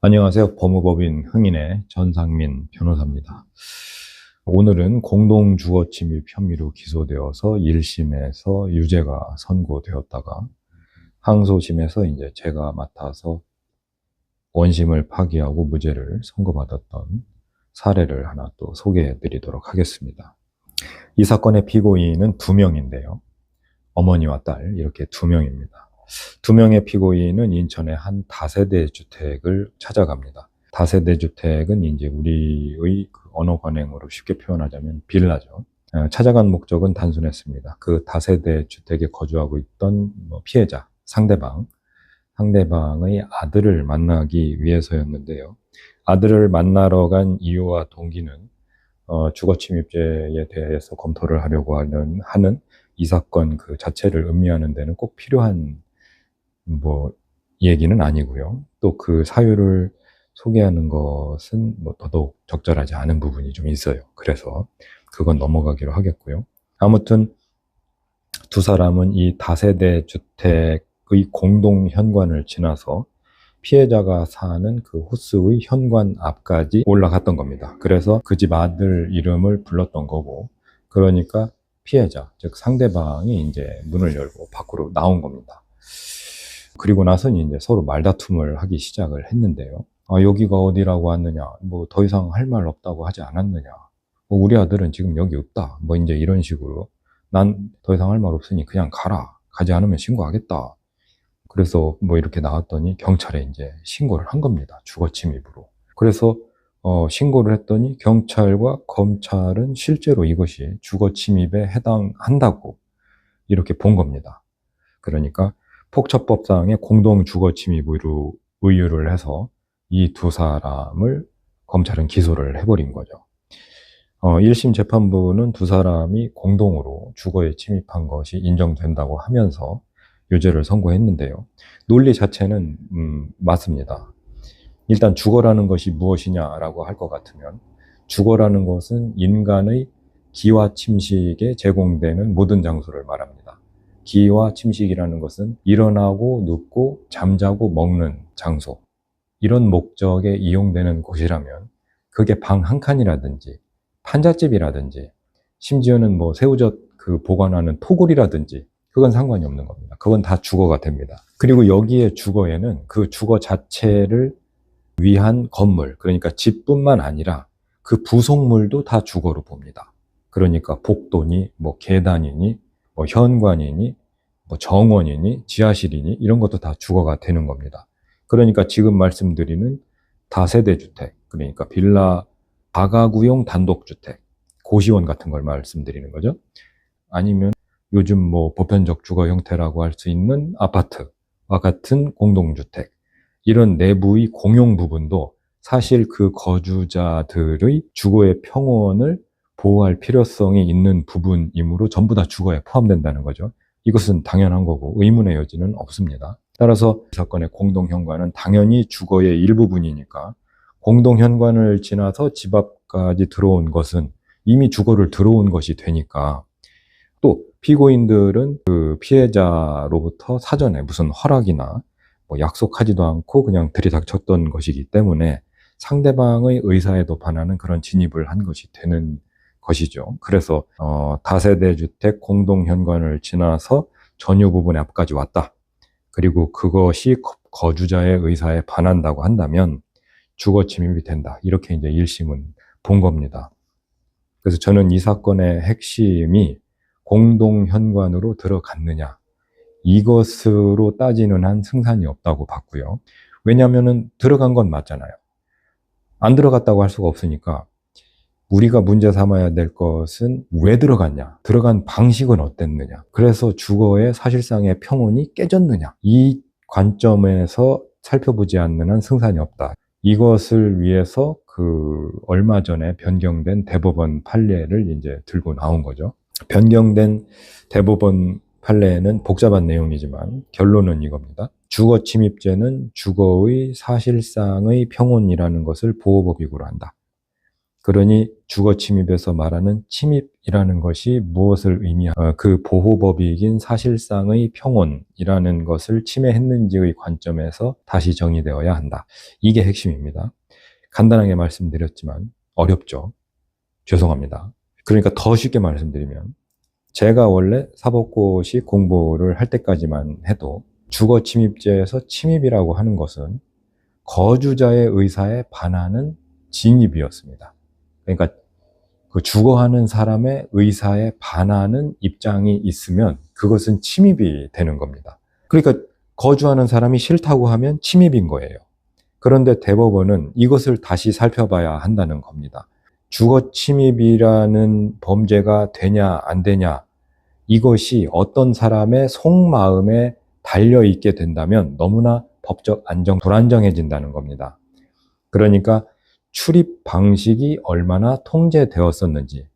안녕하세요. 법무법인 흥인의 전상민 변호사입니다. 오늘은 공동주거 침입 혐의로 기소되어서 1심에서 유죄가 선고되었다가 항소심에서 이제 제가 맡아서 원심을 파기하고 무죄를 선고받았던 사례를 하나 또 소개해 드리도록 하겠습니다. 이 사건의 피고인은 두 명인데요. 어머니와 딸 이렇게 두 명입니다. 두 명의 피고인은 인천의 한 다세대 주택을 찾아갑니다. 다세대 주택은 이제 우리의 언어 관행으로 쉽게 표현하자면 빌라죠. 찾아간 목적은 단순했습니다. 그 다세대 주택에 거주하고 있던 피해자, 상대방의 아들을 만나기 위해서였는데요. 아들을 만나러 간 이유와 동기는 주거침입죄에 대해서 검토를 하려고 하는 이 사건 그 자체를 음미하는 데는 꼭 필요한 얘기는 아니고요. 또 그 사유를 소개하는 것은 더더욱 적절하지 않은 부분이 좀 있어요. 그래서 그건 넘어가기로 하겠고요. 아무튼 두 사람은 이 다세대 주택의 공동 현관을 지나서 피해자가 사는 그 호수의 현관 앞까지 올라갔던 겁니다. 그래서 그 집 아들 이름을 불렀던 거고, 그러니까 피해자, 즉 상대방이 이제 문을 열고 밖으로 나온 겁니다. 그리고 나서는 이제 서로 말다툼을 하기 시작을 했는데요. 여기가 어디라고 왔느냐, 더 이상 할 말 없다고 하지 않았느냐, 우리 아들은 지금 여기 없다, 이제 이런 식으로 난 더 이상 할 말 없으니 그냥 가라, 가지 않으면 신고하겠다. 그래서 이렇게 나왔더니 경찰에 이제 신고를 한 겁니다. 주거침입으로. 그래서 신고를 했더니 경찰과 검찰은 실제로 이것이 주거침입에 해당한다고 이렇게 본 겁니다. 그러니까 폭처법상의 공동주거침입으로 의유를 해서 이 두 사람을 검찰은 기소를 해버린 거죠. 1심 재판부는 두 사람이 공동으로 주거에 침입한 것이 인정된다고 하면서 유죄를 선고했는데요. 논리 자체는 맞습니다. 일단 주거라는 것이 무엇이냐라고 할 것 같으면, 주거라는 것은 인간의 기와 침식에 제공되는 모든 장소를 말합니다. 기와 침식이라는 것은 일어나고 눕고 잠자고 먹는 장소, 이런 목적에 이용되는 곳이라면 그게 방 한 칸이라든지 판잣집이라든지 심지어는 새우젓 보관하는 토굴이라든지 그건 상관이 없는 겁니다. 그건 다 주거가 됩니다. 그리고 여기에 주거에는 그 주거 자체를 위한 건물, 그러니까 집뿐만 아니라 그 부속물도 다 주거로 봅니다. 그러니까 복도니 계단이니 현관이니 정원이니 지하실이니 이런 것도 다 주거가 되는 겁니다. 그러니까 지금 말씀드리는 다세대 주택, 그러니까 빌라, 다가구용 단독주택, 고시원 같은 걸 말씀드리는 거죠. 아니면 요즘 보편적 주거 형태라고 할 수 있는 아파트와 같은 공동주택, 이런 내부의 공용 부분도 사실 그 거주자들의 주거의 평온을 보호할 필요성이 있는 부분이므로 전부 다 주거에 포함된다는 거죠. 이것은 당연한 거고 의문의 여지는 없습니다. 따라서 이 사건의 공동현관은 당연히 주거의 일부분이니까 공동현관을 지나서 집 앞까지 들어온 것은 이미 주거를 들어온 것이 되니까, 또 피고인들은 그 피해자로부터 사전에 무슨 허락이나 약속하지도 않고 그냥 들이닥쳤던 것이기 때문에 상대방의 의사에도 반하는 그런 진입을 한 것이 되는 것이죠. 그래서 다세대 주택 공동현관을 지나서 전유 부분의 앞까지 왔다. 그리고 그것이 거주자의 의사에 반한다고 한다면 주거 침입이 된다. 이렇게 이제 1심은 본 겁니다. 그래서 저는 이 사건의 핵심이 공동현관으로 들어갔느냐, 이것으로 따지는 한 승산이 없다고 봤고요. 왜냐하면 들어간 건 맞잖아요. 안 들어갔다고 할 수가 없으니까 우리가 문제 삼아야 될 것은 왜 들어갔냐, 들어간 방식은 어땠느냐, 그래서 주거의 사실상의 평온이 깨졌느냐, 이 관점에서 살펴보지 않는 한 승산이 없다. 이것을 위해서 얼마 전에 변경된 대법원 판례를 이제 들고 나온 거죠. 변경된 대법원 판례는 복잡한 내용이지만 결론은 이겁니다. 주거 침입죄는 주거의 사실상의 평온이라는 것을 보호법익으로 한다. 그러니 주거 침입에서 말하는 침입이라는 것이 무엇을 의미하는 그 보호법익인 사실상의 평온이라는 것을 침해했는지의 관점에서 다시 정의되어야 한다. 이게 핵심입니다. 간단하게 말씀드렸지만 어렵죠. 죄송합니다. 그러니까 더 쉽게 말씀드리면 제가 원래 사법고시 공부를 할 때까지만 해도 주거 침입죄에서 침입이라고 하는 것은 거주자의 의사에 반하는 진입이었습니다. 그러니까 그 주거하는 사람의 의사에 반하는 입장이 있으면 그것은 침입이 되는 겁니다. 그러니까 거주하는 사람이 싫다고 하면 침입인 거예요. 그런데 대법원은 이것을 다시 살펴봐야 한다는 겁니다. 주거 침입이라는 범죄가 되냐 안 되냐, 이것이 어떤 사람의 속마음에 달려있게 된다면 너무나 법적 불안정해진다는 겁니다. 그러니까 출입 방식이 얼마나 통제되었었는지,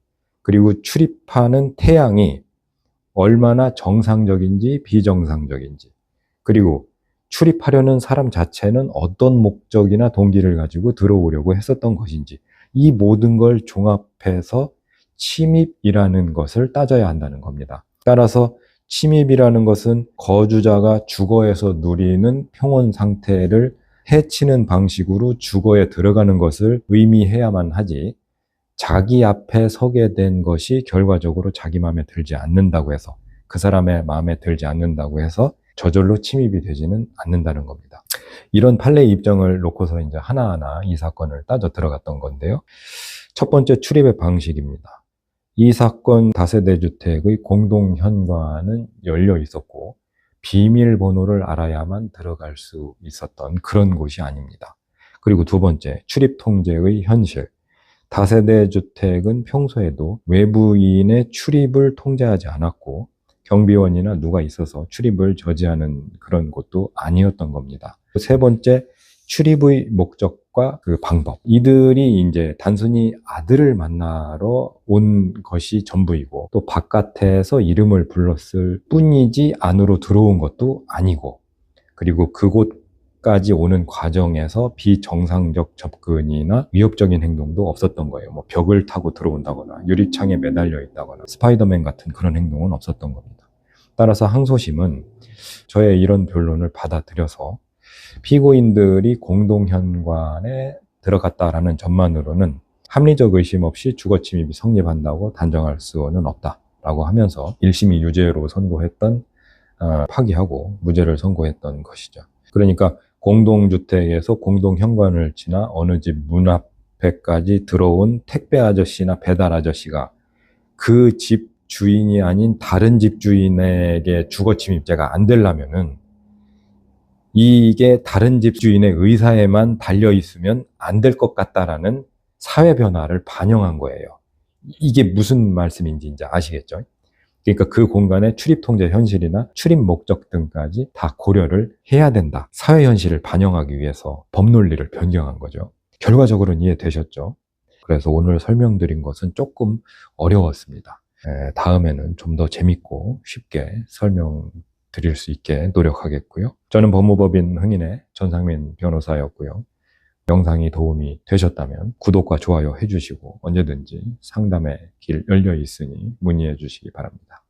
그리고 출입하는 태양이 얼마나 정상적인지 비정상적인지, 그리고 출입하려는 사람 자체는 어떤 목적이나 동기를 가지고 들어오려고 했었던 것인지, 이 모든 걸 종합해서 침입이라는 것을 따져야 한다는 겁니다. 따라서 침입이라는 것은 거주자가 주거에서 누리는 평온 상태를 해치는 방식으로 주거에 들어가는 것을 의미해야만 하지, 자기 앞에 서게 된 것이 결과적으로 자기 마음에 들지 않는다고 해서, 그 사람의 마음에 들지 않는다고 해서 저절로 침입이 되지는 않는다는 겁니다. 이런 판례 입장을 놓고서 이제 하나하나 이 사건을 따져 들어갔던 건데요. 첫 번째, 출입의 방식입니다. 이 사건 다세대 주택의 공동 현관은 열려 있었고 비밀번호를 알아야만 들어갈 수 있었던 그런 곳이 아닙니다. 그리고 두 번째, 출입 통제의 현실. 다세대 주택은 평소에도 외부인의 출입을 통제하지 않았고 경비원이나 누가 있어서 출입을 저지하는 그런 곳도 아니었던 겁니다. 세 번째, 출입의 목적과 그 방법. 이들이 이제 단순히 아들을 만나러 온 것이 전부이고, 또 바깥에서 이름을 불렀을 뿐이지 안으로 들어온 것도 아니고, 그리고 그곳까지 오는 과정에서 비정상적 접근이나 위협적인 행동도 없었던 거예요. 뭐 벽을 타고 들어온다거나 유리창에 매달려 있다거나 스파이더맨 같은 그런 행동은 없었던 겁니다. 따라서 항소심은 저의 이런 변론을 받아들여서 피고인들이 공동현관에 들어갔다라는 점만으로는 합리적 의심 없이 주거침입이 성립한다고 단정할 수는 없다라고 하면서 1심이 유죄로 선고했던 파기하고 무죄를 선고했던 것이죠. 그러니까 공동주택에서 공동현관을 지나 어느 집 문 앞에까지 들어온 택배 아저씨나 배달 아저씨가 그 집 주인이 아닌 다른 집 주인에게 주거침입죄가 안 되려면은 이게 다른 집 주인의 의사에만 달려 있으면 안 될 것 같다라는 사회 변화를 반영한 거예요. 이게 무슨 말씀인지 이제 아시겠죠? 그러니까 그 공간의 출입 통제 현실이나 출입 목적 등까지 다 고려를 해야 된다. 사회 현실을 반영하기 위해서 법 논리를 변경한 거죠. 결과적으로는 이해되셨죠? 그래서 오늘 설명드린 것은 조금 어려웠습니다. 다음에는 좀 더 재밌고 쉽게 설명드릴 수 있게 노력하겠고요. 저는 법무법인 흥인의 전상민 변호사였고요. 영상이 도움이 되셨다면 구독과 좋아요 해주시고 언제든지 상담의 길 열려 있으니 문의해 주시기 바랍니다.